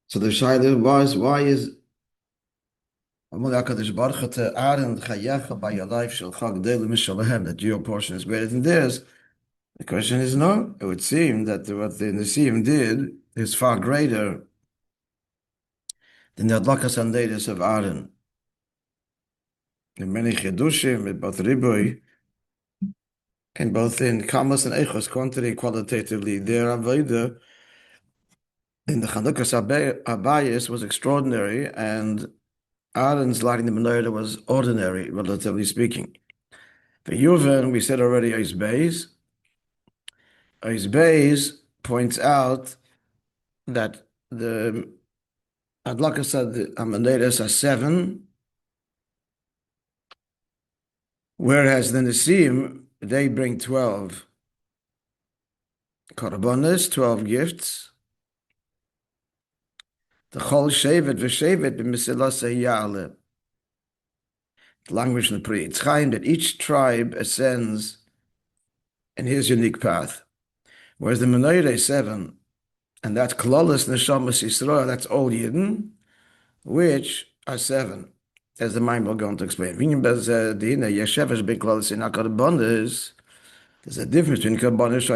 So the shaila was, why is Amar HaKadosh Baruch Hu to Aaron Chayecha by your life shel Chag Dei L'Mishalehem, that your portion is greater than theirs? The question is no. It would seem that what the Nesiim did is far greater than the Adlakas Handeiros of Aaron. In many Chidushim, both Ribui, and both in Kamas and Echos, quantity qualitatively, their Avodah in the Chanukas Abayis was extraordinary, and Aaron's lighting the menorah was ordinary, relatively speaking. For Yuvan, we said already, Ois Beis points out that the Adlaka said the menorahs are 7, whereas the Nesiim, they bring 12 korbanos, 12 gifts. The Chol Shevet v'Shevet b'Mesilas Ya'aleh. The language in the Pri Yitzchayim, that each tribe ascends in his unique path. Whereas the menorah is 7, and that's Klolos Neshamas Yisrael, that's all Yidden, which are 7, as the Maimon going to explain. There's a difference between Korbanos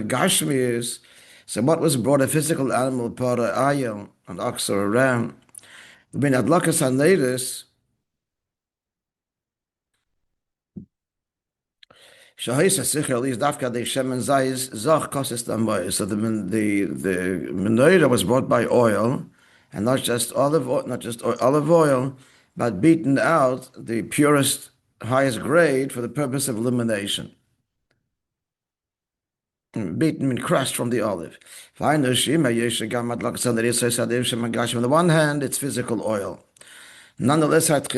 Gashmius. So what was brought, a physical animal, para, ayam, an ox or a ram? When Adlakas Handeiros, so the menorah was brought by oil, and not just olive oil, but beaten out the purest, highest grade for the purpose of illumination. Beaten and crushed from the olive. On the one hand, it's physical oil. Nonetheless, but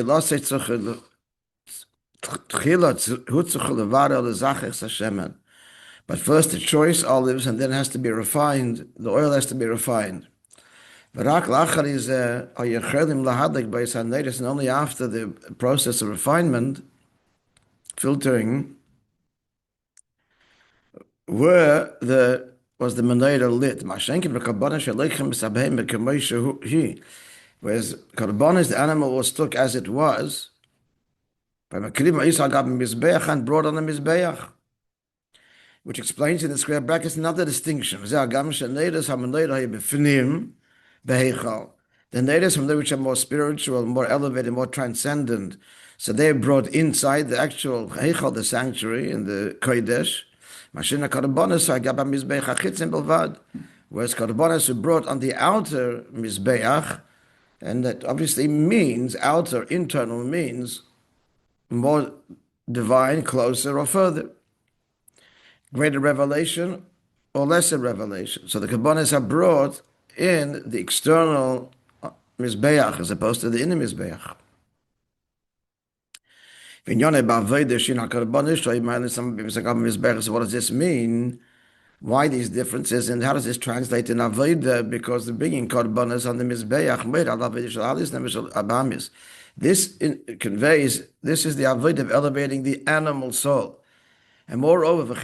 first the choice olives, and then it has to be refined. The oil has to be refined. And only after the process of refinement, filtering, was the menorah lit. Whereas Karbonis, the animal was took as it was, and brought on the Mizbeach, which explains in the square brackets another distinction. The natives from them which are more spiritual, more elevated, more transcendent, so they are brought inside the actual Heichal, the sanctuary, in the Kodesh. Whereas Karbonis are brought on the outer Mizbeach, and that obviously means outer, internal means more divine, closer or further, greater revelation or lesser revelation. So the Karbonos are brought in the external Mizbeach as opposed to the inner Mizbeach. So what does this mean? Why these differences, and how does this translate in Avodah? Because the bringing Karbonos on the Mizbeach, this conveys, this is the avodah of elevating the animal soul. And moreover,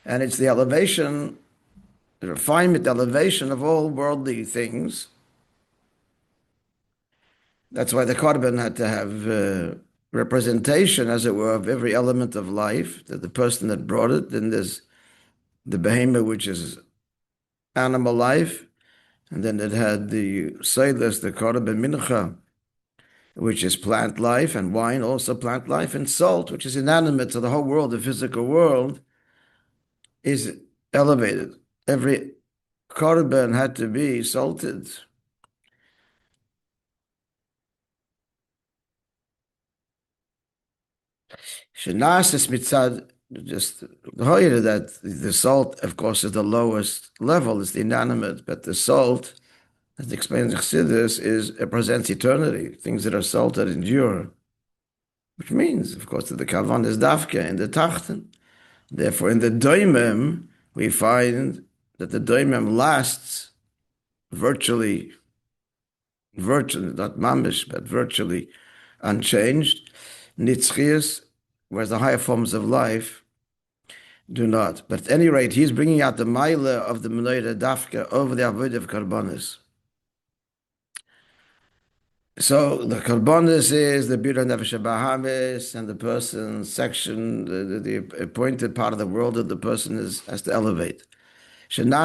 and it's the elevation, the refinement, elevation of all worldly things. That's why the korban had to have representation, as it were, of every element of life, that the person that brought it. Then there's the behemoth, which is animal life. And then it had the Seilas, the korban mincha, which is plant life, and wine, also plant life, and salt, which is inanimate. So the whole world, the physical world, is elevated. Every korban had to be salted. Shenasis mitzad, just that the salt, of course, is the lowest level, is the inanimate, but the salt, as explains Chassidus, it presents eternity. Things that are salted endure, which means, of course, that the kavan is dafka in the tachten. Therefore, in the doimim, we find that the doimim lasts virtually, not mamish, but virtually unchanged. Nitzchias, whereas the higher forms of life, do not. But at any rate, he's bringing out the Maila of the Menorah Dafka over the Avodah of Karbonis. So the Karbonis is the Bira Nefesh Bahamis, and the person's section, the appointed part of the world that the person has to elevate. That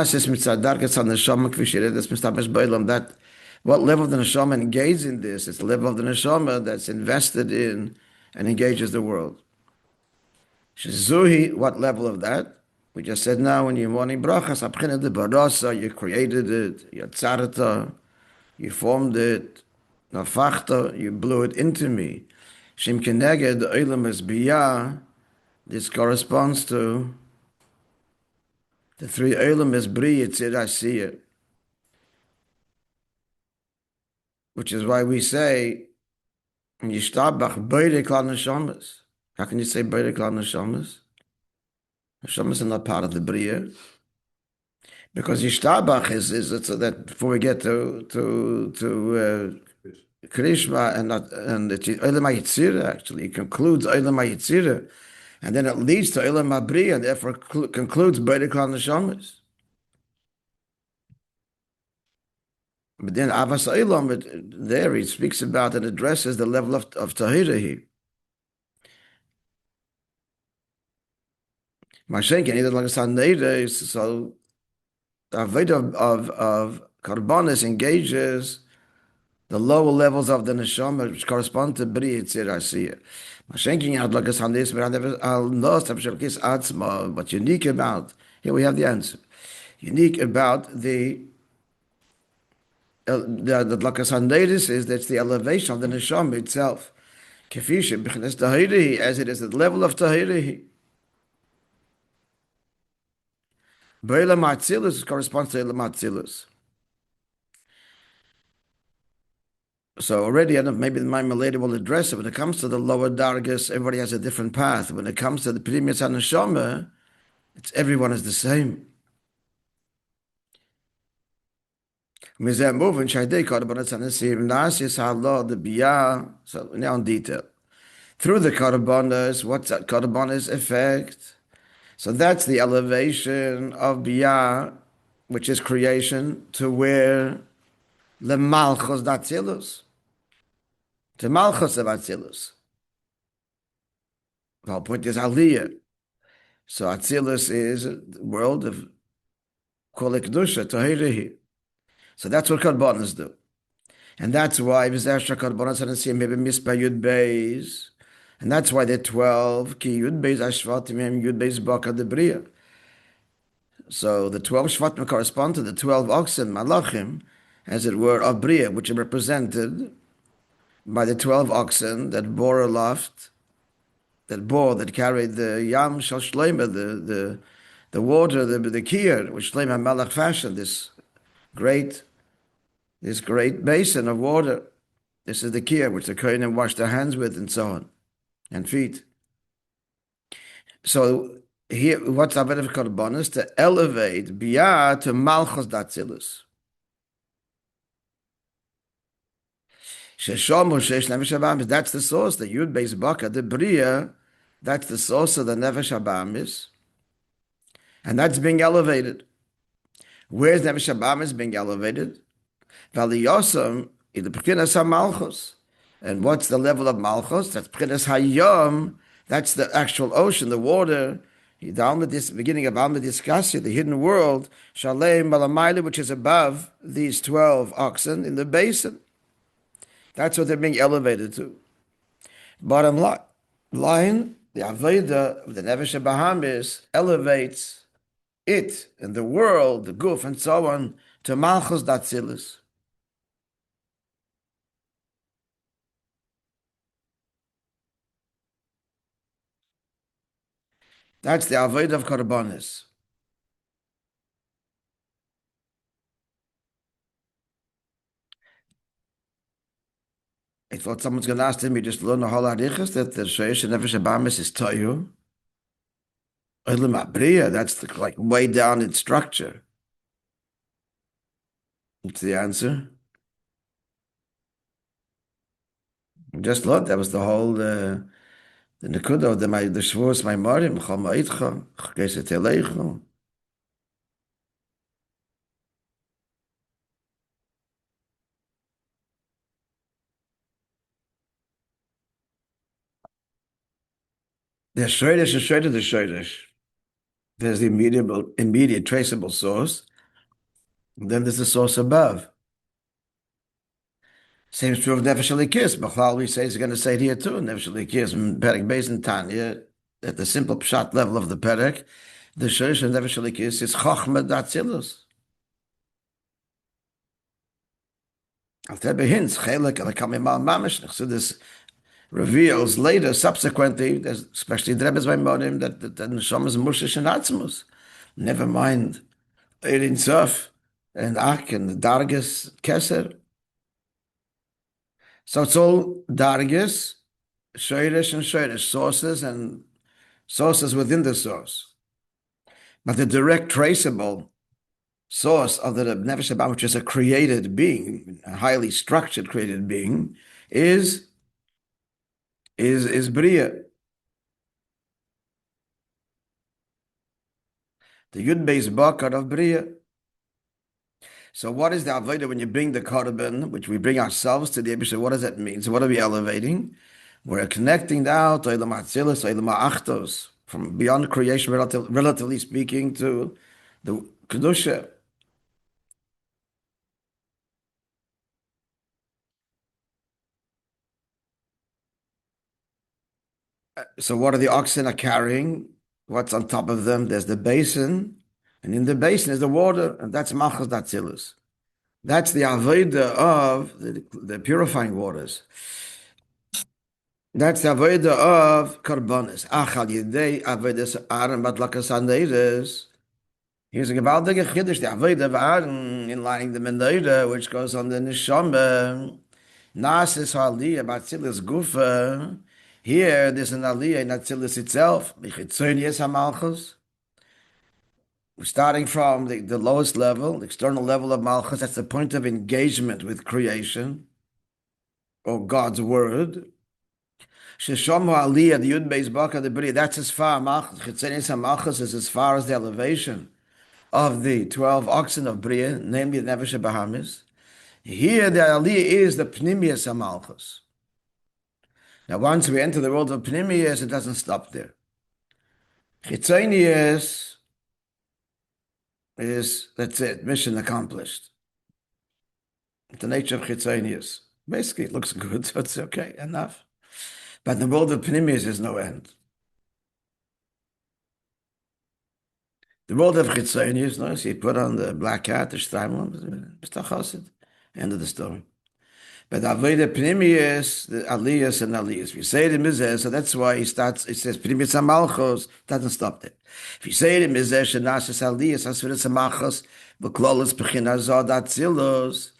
what level of the neshama engages in this? It's the level of the neshama that's invested in and engages the world. Zuhi, what level of that? We just said now in your morning brachas, abchina de barasa, you created it, you tzarata, you formed it, nafachta, you blew it into me. Shem keneged, the olam is biyah, this corresponds to the three olam is bri, yitzir, asiyah, which is why we say, yishtabach, beire klal neshamas. How can you say beire klal neshamas? Neshamas are not part of the bria. Because Yishtabach is so that before we get to Krishma and it's Olam HaYitzira, actually, it concludes Olam HaYitzira, and then it leads to Olam HaBriya, and therefore concludes Beit Klal Neshamas. But then Avas Olam, there he speaks about and addresses the level of Tahirahi. Mashenkin, either like a Saneda, so the Avodah of Karbonis engages the lower levels of the neshama, which correspond to Bri Yitzir Asiyah. What's unique about, here we have the answer. Unique about the Lakas HaNedis is that's the elevation of the neshama itself. Kefisha, B'chines Tahirihi, as it is at the level of Tahirihi. B'elam Atzilus corresponds to Elam Atzilus. So already, I don't know, maybe the Maimon later will address it. When it comes to the lower dargas, everybody has a different path. When it comes to the Pnimius HaNeshama, it's everyone is the same. So now in detail. Through the Karbonas, what's that Karbonas effect? So that's the elevation of Biyah, which is creation, to where the Malchus Datzilus. To Malchus of Atzilus. The whole point is Aliyah. So Atzilus is the world of Kol Kedusha, Tahirihi. So that's what Karbonas do. And that's why V'zeh Karbonas Hanasiyim maybe Mispa Yud Beis. And that's why they're 12. Ki Yud Beis Ashvatim Yud Beis Baka Debriya. So the 12 Shvatim correspond to the 12 oxen, Malachim, as it were, of Bria, which are represented by the 12 oxen that bore aloft, that carried the Yam Shal Shleima, the water, the Kiyar, which Shleima Malach fashioned, this great basin of water. This is the Kiyar, which the Kohanim washed their hands with, and so on, and feet. So here, what's Avodah Karbonos? To elevate Biyah to Malchus Datzilus. That's the source, the Yud Beis Baka, the Bria, that's the source of the Nefesh Habamis, and that's being elevated. Where's Nefesh Habamis being elevated? Valiyosam in the P'chinas HaMalchus. And what's the level of Malchus? That's P'chinas Hayom, that's the actual ocean, the water, the beginning of Alma Diskasya, the hidden world, Shalem Malamayla, which is above these 12 oxen in the basin. That's what they're being elevated to. Bottom line, the Avodah of the Nefesh Bahamis elevates it and the world, the Guf, and so on, to Malchus Datzilus. That's the Avodah of Karbonis. I thought someone's going to ask me just learn the whole Arichas that the Sheish and Nefesh Habamis is Toyu. Olam Abriya, that's like way down in structure. What's the answer? Just look, that was the whole The nekuda of the shvus maimarim chol ma'itcha chgeset eleichu. There's shreirish and shreirish, the shreirish. There's the immediate traceable source. And then there's the source above. Same is true of Nefesh Elikis. B'chlal, we say, he's going to say it here too. Nefesh Elikis, Perek Beis and Tanya, at the simple pshat level of the Perek, the shreirish of Nefesh Elikis is Chochma Datzilus. I'll tell you hints, Chelek Elakamimal Mamish. So this reveals later, subsequently, especially the Rebbe's Maimonim, that the Neshama is Mushish and Atzmus. Never mind Ein Sof and Ak and the Dargis Keser. So it's all Dargis, Shoirish and Shoirish, sources and sources within the source. But the direct traceable source of the Nefesh Abba, which is a created being, a highly structured created being, is Bria. The Yud Beis Bakar of Bria. So what is the Avodah when you bring the Korban, which we bring ourselves to the Eibusha? What does that mean? So what are we elevating? We're connecting now to Eilam Atzilus, Eilam Achtos, from beyond creation, relatively speaking, to the Kedusha. So what are the oxen are carrying? What's on top of them? There's the basin, and in the basin is the water, and that's Machos Datzilus. That's the Avodah of the purifying waters. That's the Avodah of Karbonis. Achal Yidei Avodas Aaron Batlakas Aneides. Here's a gewaltige Chiddush, the Avodah of Aaron, in lining the Mendoida, which goes on the Neshama. Nasis Aliyah Batzilus Gufa. Here, there's an Aliyah in Atzilus itself. Bichitzonius HaMalchus. Starting from the lowest level, the external level of Malchus, that's the point of engagement with creation, or God's word. Sheshomu Aliyah, the Yud Beis Baka, the Bria, that's as far, Chitzenius HaMalchus is as far as the elevation of the 12 oxen of Bria, namely the Nefesh Bahamis. Here, the Aliyah is the Pnimius HaMalchus. Now, once we enter the world of Pnimius, it doesn't stop there. Chitzenius is, that's it, mission accomplished. The nature of Chitzonius. Basically, it looks good, so it's okay, enough. But in the world of Pnimius, there's no end. The world of Chitzonius, notice he put on the black hat, the Shtaimel, Mr. Chassid, end of the story. But Avodah Pnimius, the Aliyas and Aliyas. If you say it in Mizeh, so that's why he says Pnimius HaMalchos, doesn't stop there. If you say it in Mizeh, Shenasis Aliyas, Asfiris HaMalchos, V'klolos B'china Zod Atzilos.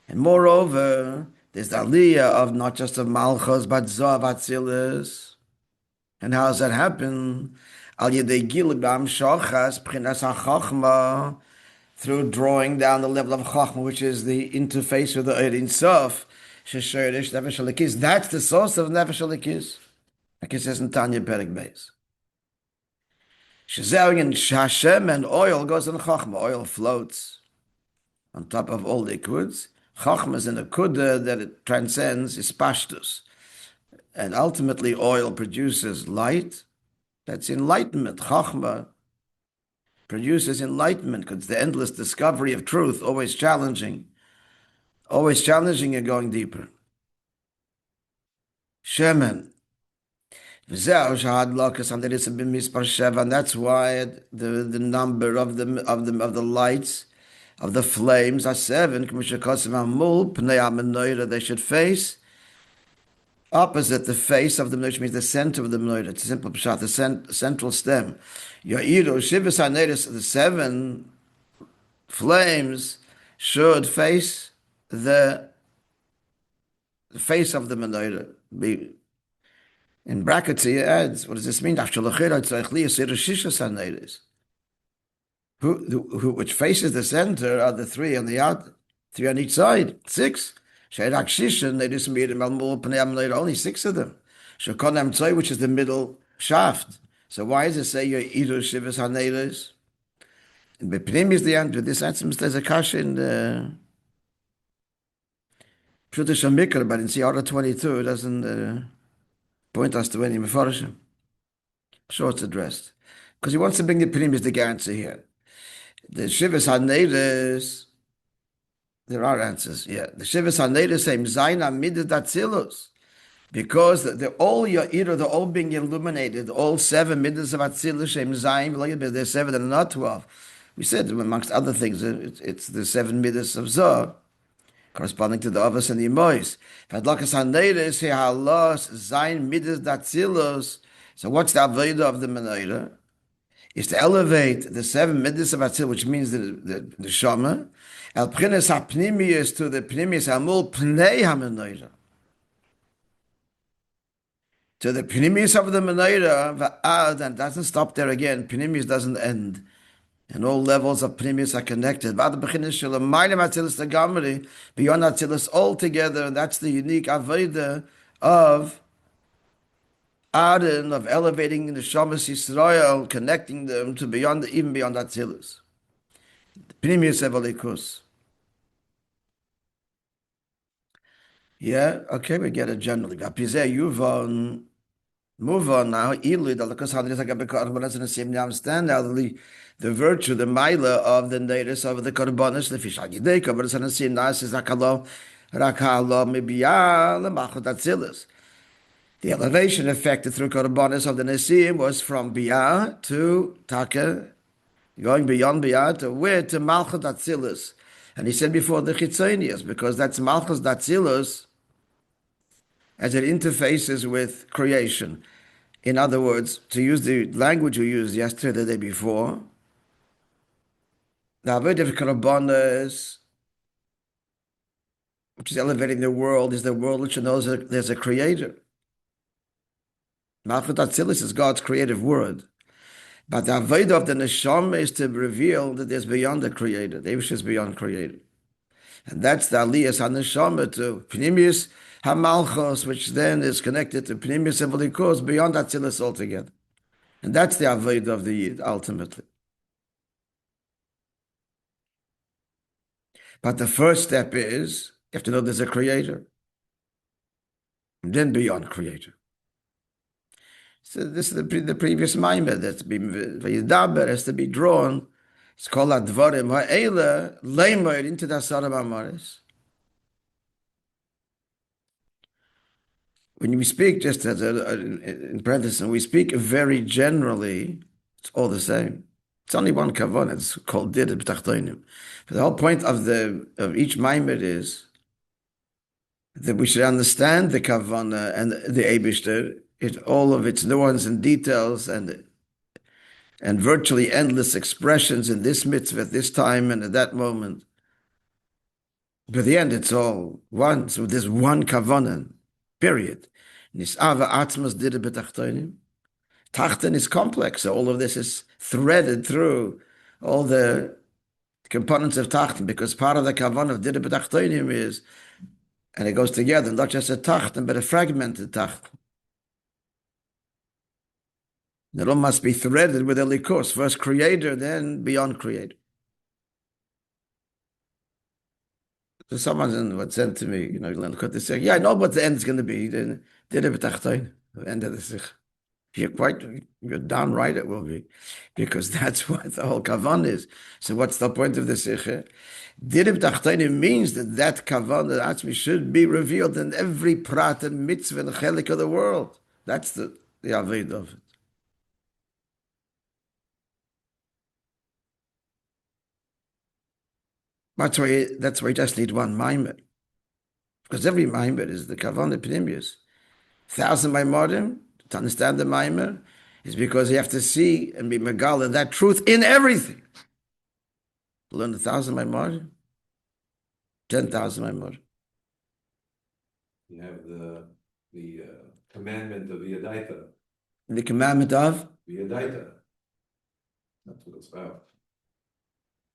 And moreover, there's the Aliyah of not just of Malchos, but Zod Atzilos. And how does that happen? Al Yedei Gil B'am Shochas, B'chinas HaChochma, through drawing down the level of Chochma, which is the interface with the Ein Sof. That's the source of Nefesh Elikis. Like it says in Tanya Perek Beis. And Hashem and oil goes in Chochma. Oil floats on top of all liquids. Chochma is in a kudah that it transcends, is pashtus. And ultimately oil produces light. That's enlightenment. Chochma produces enlightenment because the endless discovery of truth, always challenging and going deeper. Shemen. And that's why the number of the lights, of the flames are 7. They should face opposite the face of the menorah, which means the center of the menorah. It's a simple pshat, the central stem. The 7 flames should face the face of the menorah. In brackets, he adds, what does this mean? Which faces the center are the 3 on the out, 3 on each side, 6. Only 6 of them. Shekon Emtzoi, which is the middle shaft. So why does it say you're Iru Shivas HaNeilis? In Bepnim is the answer. This answer there's a kasha in the Pshuta Shamikra, but in Siyara 22 it doesn't point us to any Mefarshim. Sure, it's addressed. Because he wants to bring the Pnim is the answer here. The Shivas HaNeilis, there are answers, yeah. The Shivas HaNeilis say, Zayin Amidah Datzilus. Because they're all Ya'ira, they're all being illuminated. All 7 midas of Atzilus, Shem Zayin, there's 7 and not 12. We said, amongst other things, it's the 7 midas of Zoh, corresponding to the Avos and the Mois. Vadlakas HaNeiris, here halos, Zayin midas Datzilus. So what's the Avodah of the Menorah? Is to elevate the 7 midas of Atzilus, which means the Shama, El P'chines HaPnimius to the Pnimius Amul Pnei HaMenorah. To the Pnimius of the Menorah, and doesn't stop there again. Pnimius doesn't end. And all levels of Pnimius are connected. Beyond Atzilus altogether, and that's the unique Avodah of Aaron, of elevating the Shamas Yisrael, connecting them to beyond, even beyond Atzilus. Pnimius Evalikus. Yeah, okay, we get it generally. Move on now. Understand now the virtue, the milah of the neiris of the korbanos. The elevation effected through korbanos of the nesim was from biyah to taka, going beyond biyah to where to malchut atzilus. And he said before the chitzonius, because that's malchus atzilus as it interfaces with creation. In other words, to use the language we used yesterday, the day before, the Avodah of Korbanos, which is elevating the world, is the world which knows that there's a creator. Malchut Atzilus is God's creative word. But the Avodah of the Neshama is to reveal that there's beyond the creator. The Eibush is beyond creator. And that's the Aliyas HaNeshama to Pnimius HaMalchos, which then is connected to Pnimius HaVelikos, beyond Atzilus altogether. And that's the Avodah of the Yid, ultimately. But the first step is, you have to know there's a creator. And then beyond creator. So this is the previous Maimah that's been, Vayedaber has to be drawn. It's called Advarim Ha'ela, Lamer into the Asarim Amaris. When we speak, just as in parenthesis, we speak very generally, it's all the same. It's only one kavanah. It's called Did B'tachtoinim. But the whole point of each Maimah is that we should understand the kavanah and the Eibishter, all of its nuance and details and virtually endless expressions in this mitzvah at this time and at that moment. But at the end, it's all one. So there's one kavanah, period. Nis'ava atzmas did b'tachtoinim. Tachten is complex, so all of this is threaded through all the components of Tachten, because part of the kavanah of did b'tachtoinim is, and it goes together, not just a Tachten, but a fragmented Tachten. It all must be threaded with Elikos, first creator, then beyond creator. So someone was sent to me, they say, yeah, I know what the end is going to be. Then did it the end of the sikh. You're darn right it will be, because that's what the whole kavan is. So what's the point of the sikh? Dirib Tachtonim means that kavan, that Atzmi, should be revealed in every prat and mitzvah and chelik of the world. That's the Avodah of it. That's why you just need one Maimon. Because every Maimon is the kavan Pnimius. 1,000 Maimorim, to understand the Maimon, is because you have to see and be Megala that truth in everything. Learn 1,000 Maimorim, 10,000 Maimorim. You have the commandment of Yadaita. The commandment of? Yadaita. That's what it's about.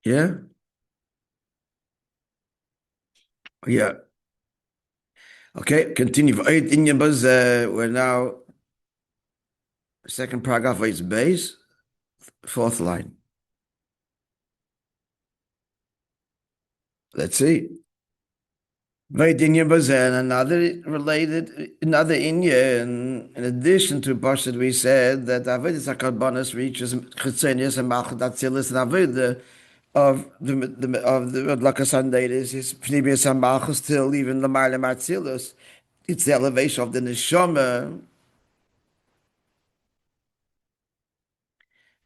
Yeah? Yeah. Okay, continue. We're now second paragraph, is base, fourth line. Let's see. Another Indian, in addition to Pashat, we said that Avodas HaKarbanos reaches Chitzenius and Malchut Atzilis, and Avodah of the Lakas is Pnimius and Malchus till even the Marlem Atzilus. It's the elevation of the Neshama.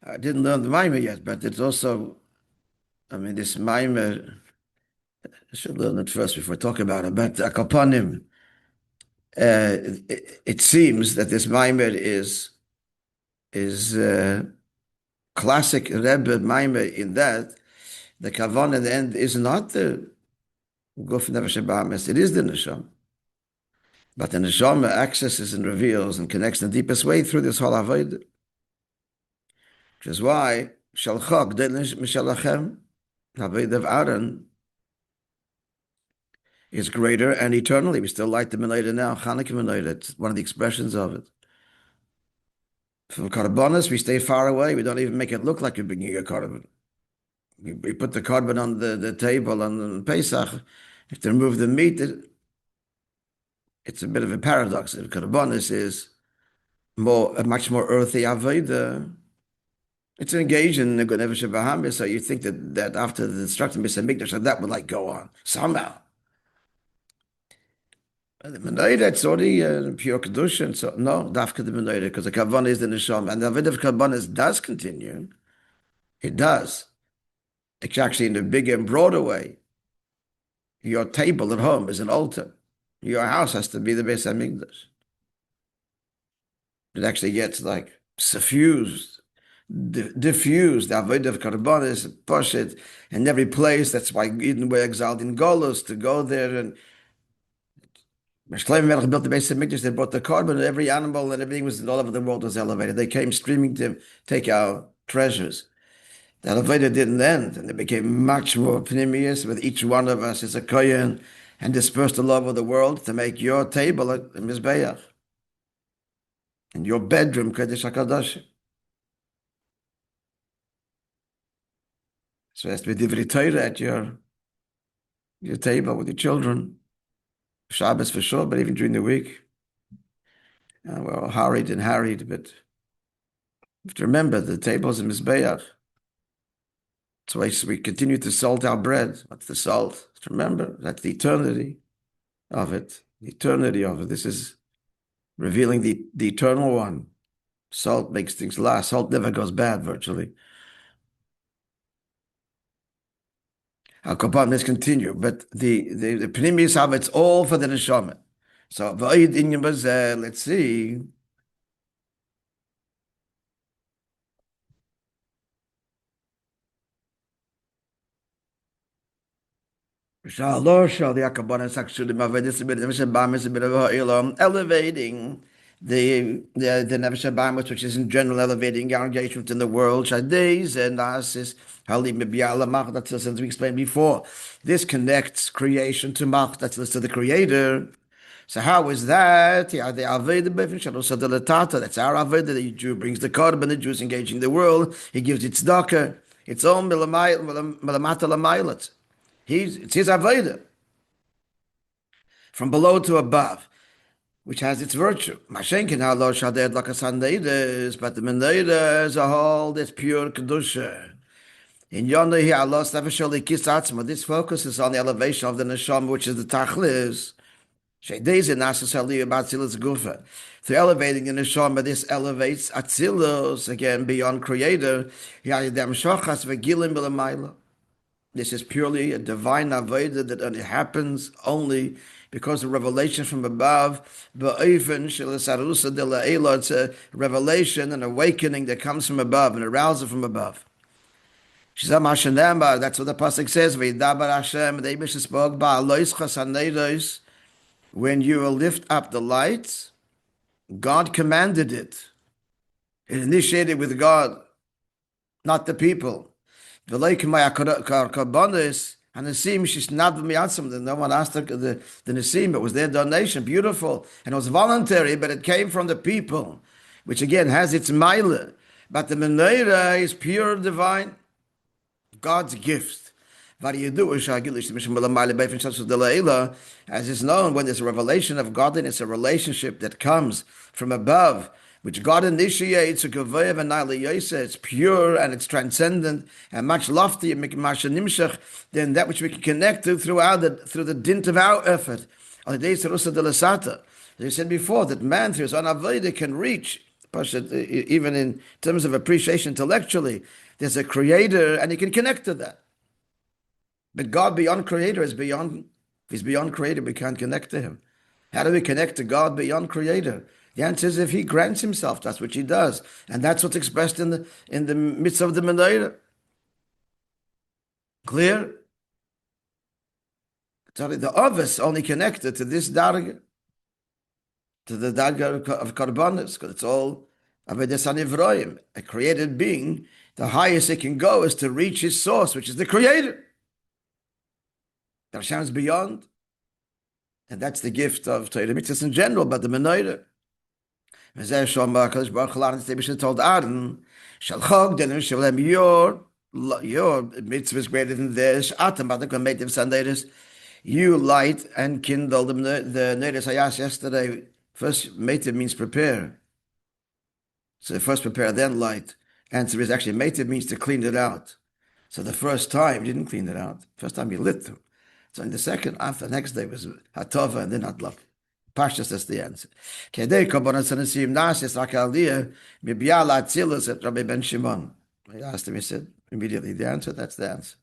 I didn't learn the Maimah yet, but it's also, this Maimah, I should learn it first before I talk about it, but Akapanim, it seems that this Maimah is classic Rebbe Maimah in that the Kavan at the end is not the Guf Nefesh Bahamas, it is the Neshama. But the Neshama accesses and reveals and connects in the deepest way through this whole Avodah. Which is why Shalchak Delish Mishalachem, Avodah of Aaron, is greater and eternally. We still light the Menorah now, Chanukah Menorah. It's one of the expressions of it. From Karbanos, we stay far away. We don't even make it look like you're bringing a Karban. We put the Karban on the table on Pesach. If to remove the meat, it's a bit of a paradox. If Karbanos is a much more earthy Avodah, it's engaged in the Nefesh Bahamis, so you think that after the destruction of Mr. Mikdash, that would go on somehow. The Menorah, it's already pure Kedusha, and so no, Dafka the Menorah, because the Kavanah is the Neshama, and the Avodah of Karbanos does continue. It does. It's actually in a bigger and broader way. Your table at home is an altar. Your house has to be the Beis Hamikdash. It actually gets suffused, diffused. The Avodah of Karbanos, push it in every place. That's why Eden were exiled in Golos to go there. And Shlomo Melech built the Beis Hamikdash. They brought the Karban, and every animal and everything was all over the world was elevated. They came streaming to take our treasures. The Avodah didn't end, and it became much more pnimius with each one of us as a kohen and dispersed all over the world to make your table a mizbeach and your bedroom Kodesh HaKadosh. So it has to be divrei Torah at your table with your children. Shabbos for sure, but even during the week. We're all harried, but you have to remember the table's a mizbeach. That's why we continue to salt our bread. What's the salt? Remember, that's the eternity of it. The eternity of it. This is revealing the eternal one. Salt makes things last. Salt never goes bad, virtually. Let's continue. But the Pnimius of it's all for the Neshama. So, let's see. Elevating the Nefesh Bahamis, which is in general elevating our engagement in the world. Shadeiz and Asis, as we explained before. This connects creation to Malchut, to the Creator. So how is that? That's our Avodah. The Jew brings the Korban, the Jew is engaging the world. He gives its tzedakah. It's all milamata lamaylat. It's his Avodah. From below to above, which has its virtue. Mashenkin halo shaded lakasandedes, but the Menorah as a whole, that's pure Kedusha. In Yonah here, Allah Stavashali Kisatzma, this focuses on the elevation of the Neshama, which is the Tachlis. Shaydezin Nasasali Batzilas Gufa. Through elevating the Neshama, this elevates Atzilos, again, beyond Creator. Yadam Shochas Vegilim Bilamayla. This is purely a divine avodah that only happens only because of revelation from above. It's a revelation, an awakening that comes from above, an arousal from above. That's what the pasuk says. Vayedaber Hashem, the Eibush spoke by when you will lift up the lights, God commanded it. It initiated with God, not the people. The Elokim karbanos, And the Nesim, she's not miyatzim. No one asked the Nesim. It was their donation. Beautiful. And it was voluntary, but it came from the people, which again has its mile. But the menorah is pure divine, God's gift. As is known, when there's a revelation of godliness, a relationship that comes from above, which God initiates, it's pure and it's transcendent and much loftier than that which we can connect to through the dint of our effort. As I said before, that man through his own avodah can reach, even in terms of appreciation intellectually, there's a creator and he can connect to that. But God beyond creator is beyond, if he's beyond creator, we can't connect to him. How do we connect to God beyond creator? The answer is if he grants himself, that's what he does. And that's what's expressed in the midst of the menorah. Clear? So the others only connected to this darga, to the darga of karbanos, because it's all Avedes Anivroim, a created being. The highest it can go is to reach his source, which is the creator. Hashem's beyond. And that's the gift of Torah mitzvahs in general, but the menorah. Told Aaron, your mitzvah is greater than theirs. You light and kindle the neiros I asked yesterday. First, meitiv means prepare. So first prepare, then light. Answer is actually meitiv means to clean it out. So the first time you didn't clean it out. First time you lit them. So in the second, after the next day was hatova and then hatlak. Pashtas, that's the answer. Kedei korbanos hanesim nasis rakaliyah mibiyal atzilus at Rabbi Ben Shimon. I asked him, he said immediately the answer, that's the answer.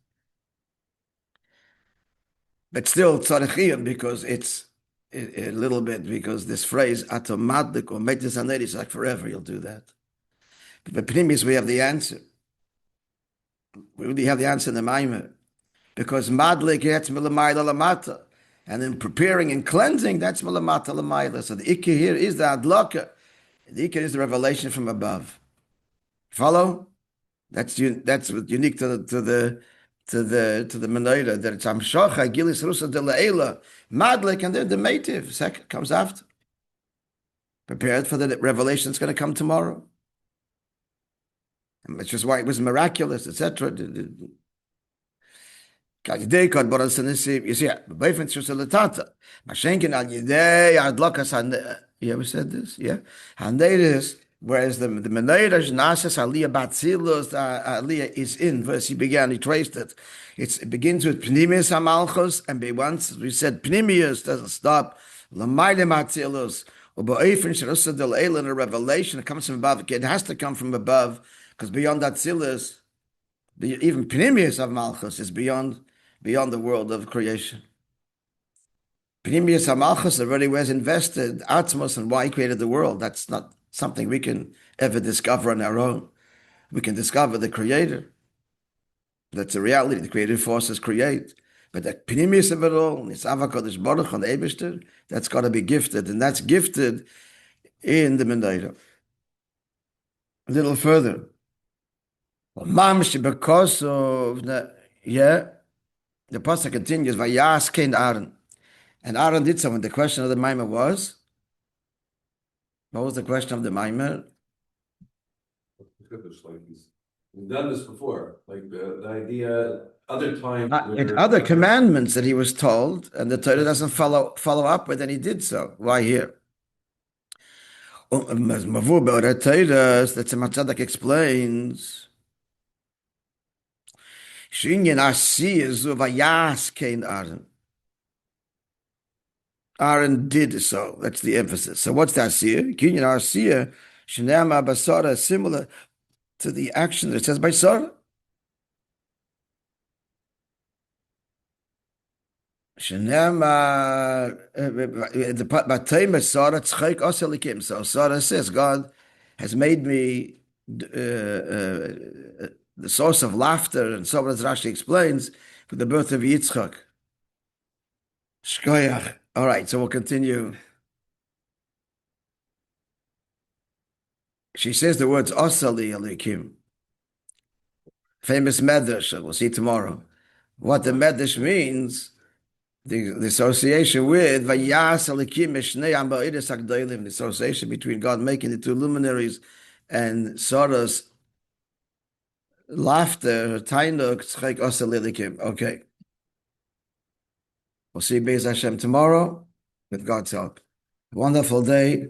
But still tzarechiyim, because it's a little bit, because this phrase atomadik or meitis haneri is like forever you'll do that. But Pnimis, we have the answer. We really have the answer in the Maimer. Because madlik gets milamayla lamata. And in preparing and cleansing, that's milamata lamayla. So the ikka here is the adlaka. The ikka is the revelation from above. Follow? That's unique to the menorah, that it's amshocha gilis rusa de laela madlik, and then the meitiv second comes after. Prepared for the revelation that's going to come tomorrow. And which is why it was miraculous, etc. You see, you ever said this? Yeah. Whereas the menorah nases aliyah batzilus, aliyah is in verse. He traced it. It begins with pnimius hamalchus, and once we said pnimius doesn't stop. L'mayle batzilus, u'ba'ofen sherusa del eila, in a revelation, it comes from above. It has to come from above, because beyond that tzilus, even pnimius of malchus is beyond the world of creation. Pnimius HaMalchus already was invested, Atzmos, and why he created the world. That's not something we can ever discover on our own. We can discover the Creator. That's a reality. The creative forces create. But the Pnimius of it all, Nitzava Kodesh Baruch on the Eibishter, that's got to be gifted. And that's gifted in the menorah. A little further. Because of the pasuk continues, Vayas Kain Aaron. And Aaron did so. And the question of the Maimah was, what was the question of the Maimah? We've done this before. Like the idea, other times. Other commandments that he was told, and the Torah doesn't follow up with, and he did so. Why here? Mavur Be'oret Torah, that Tzemach Tzedek explains, Shinyan Asiyah Zu Vayas Kain Aaron. Aaron did so. That's the emphasis. So what's the Asiyah? Kinyan Asiyah, Shinema Basara, similar to the action that it says by Sarah. Shinema the Batayma Sarah Tzchek Oselikim. So Sarah says, God has made me the source of laughter, and so as Rashi explains, for the birth of Yitzchak. Shkoyach. All right, so we'll continue. She says the words Osali Elokim. Famous medrash, we'll see tomorrow. what the Medrash means, the association with Vayas Elokim Mishnei Am Ba'idus Agdolim, the association between God making the two luminaries and Sarah's laughter, Tainuk Tzchek Osa Lilikim. Okay. We'll see Be'ez Hashem tomorrow with God's help. Wonderful day.